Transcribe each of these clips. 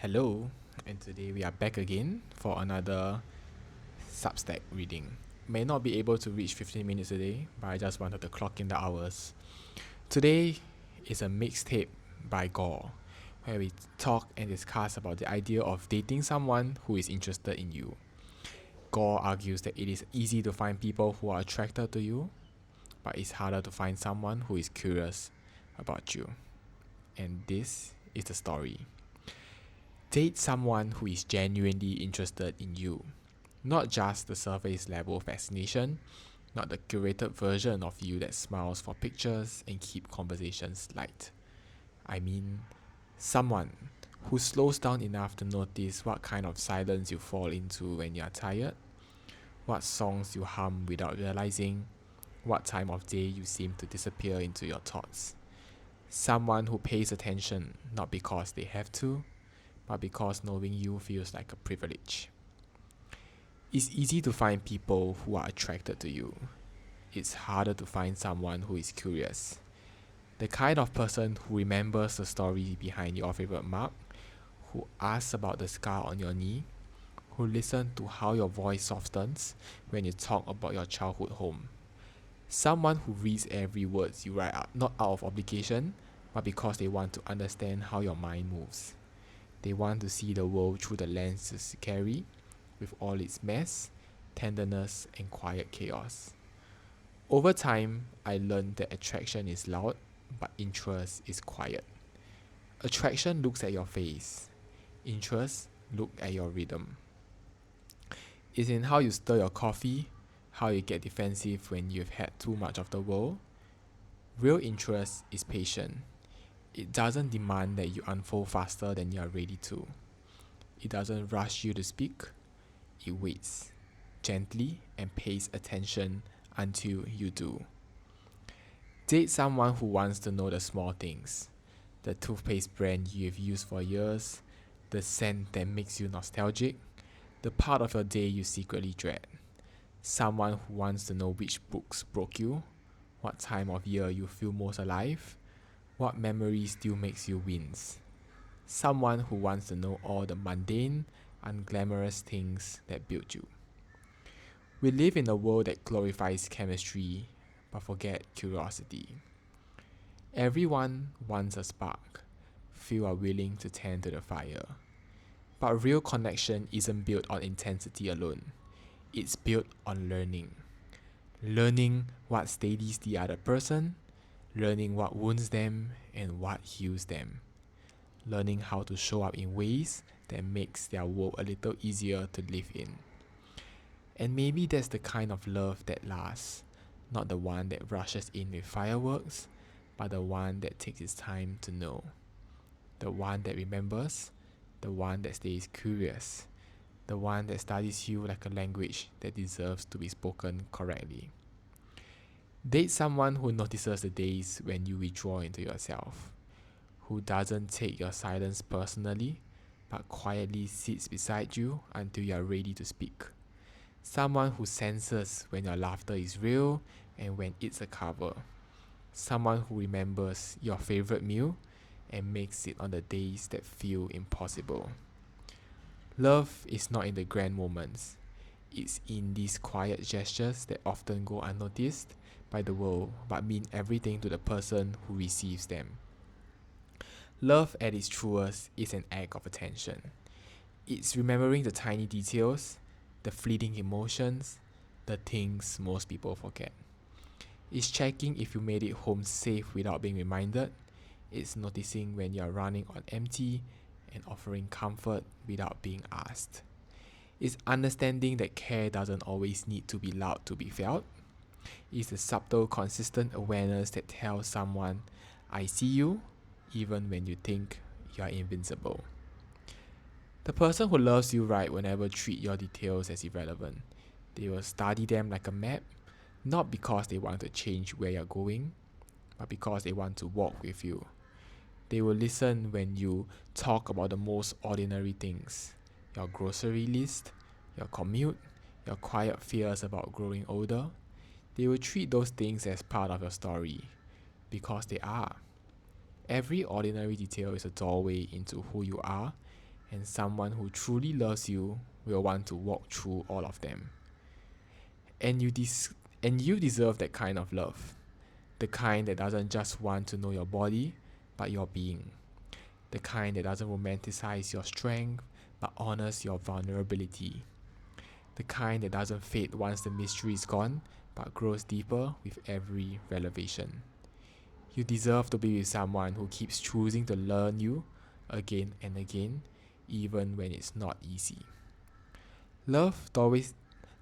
Hello, and today we are back again for another Substack reading. May not be able to reach 15 minutes today, but I just wanted to clock in the hours. Today is a mixtape by Gore, where we talk and discuss about the idea of dating someone who is interested in you. Gore argues that it is easy to find people who are attracted to you, but it's harder to find someone who is curious about you. And this is the story. Date someone who is genuinely interested in you. Not just the surface level fascination, not the curated version of you that smiles for pictures and keep conversations light. I mean, someone who slows down enough to notice what kind of silence you fall into when you're tired, what songs you hum without realizing, what time of day you seem to disappear into your thoughts. Someone who pays attention not because they have to, but because knowing you feels like a privilege. It's easy to find people who are attracted to you. It's harder to find someone who is curious. The kind of person who remembers the story behind your favorite mug, who asks about the scar on your knee, who listens to how your voice softens when you talk about your childhood home. Someone who reads every word you write out, not out of obligation, but because they want to understand how your mind moves. They want to see the world through the lenses you carry, with all its mess, tenderness, and quiet chaos. Over time, I learned that attraction is loud, but interest is quiet. Attraction looks at your face. Interest looks at your rhythm. It's in how you stir your coffee, how you get defensive when you've had too much of the world. Real interest is patient. It doesn't demand that you unfold faster than you are ready to. It doesn't rush you to speak. It waits gently and pays attention until you do. Date someone who wants to know the small things. The toothpaste brand you've used for years, the scent that makes you nostalgic, the part of your day you secretly dread. Someone who wants to know which books broke you, what time of year you feel most alive, what memory still makes you wince. Someone who wants to know all the mundane, unglamorous things that build you. We live in a world that glorifies chemistry but forget curiosity. Everyone wants a spark. Few are willing to tend to the fire. But real connection isn't built on intensity alone. It's built on learning. Learning what steadies the other person, learning what wounds them and what heals them. Learning how to show up in ways that makes their world a little easier to live in. And maybe that's the kind of love that lasts, not the one that rushes in with fireworks, but the one that takes its time to know. The one that remembers, the one that stays curious, the one that studies you like a language that deserves to be spoken correctly. Date someone who notices the days when you withdraw into yourself, who doesn't take your silence personally, but quietly sits beside you until you are ready to speak. Someone who senses when your laughter is real and when it's a cover. Someone who remembers your favorite meal and makes it on the days that feel impossible. Love is not in the grand moments. It's in these quiet gestures that often go unnoticed by the world but mean everything to the person who receives them. Love at its truest is an act of attention. It's remembering the tiny details, the fleeting emotions, the things most people forget. It's checking if you made it home safe without being reminded. It's noticing when you're running on empty and offering comfort without being asked. It's understanding that care doesn't always need to be loud to be felt. It's the subtle, consistent awareness that tells someone, I see you, even when you think you're invincible. The person who loves you right will never treat your details as irrelevant. They will study them like a map, not because they want to change where you're going, but because they want to walk with you. They will listen when you talk about the most ordinary things, your grocery list, your commute, your quiet fears about growing older. They will treat those things as part of your story, because they are. Every ordinary detail is a doorway into who you are, and someone who truly loves you will want to walk through all of them. And you deserve that kind of love. The kind that doesn't just want to know your body, but your being. The kind that doesn't romanticize your strength, but honors your vulnerability. The kind that doesn't fade once the mystery is gone, but grows deeper with every revelation. You deserve to be with someone who keeps choosing to learn you again and again, even when it's not easy. Love always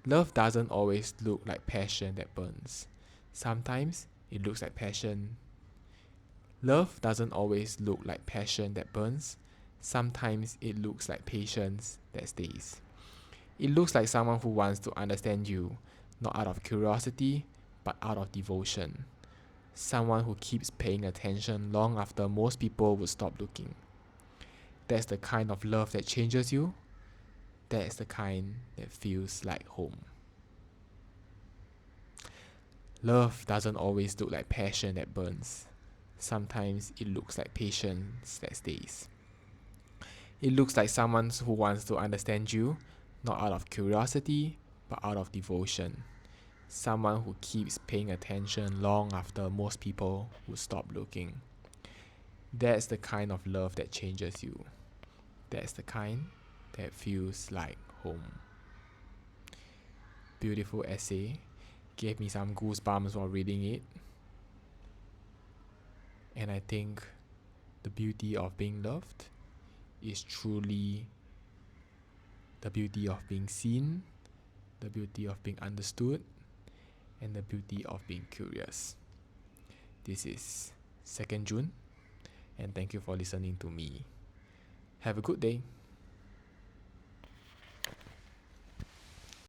Love doesn't always look like passion that burns. Sometimes it looks like passion. Love doesn't always look like passion that burns. Sometimes it looks like patience that stays. It looks like someone who wants to understand you, not out of curiosity, but out of devotion. Someone who keeps paying attention long after most people would stop looking. That's the kind of love that changes you. That's the kind that feels like home. Love doesn't always look like passion that burns. Sometimes it looks like patience that stays. It looks like someone who wants to understand you, not out of curiosity, but out of devotion. Someone who keeps paying attention long after most people would stop looking. That's the kind of love that changes you. That's the kind that feels like home. Beautiful essay. Gave me some goosebumps while reading it. And I think the beauty of being loved is truly the beauty of being seen, the beauty of being understood, and the beauty of being curious. This is 2nd June, and thank you for listening to me. Have a good day.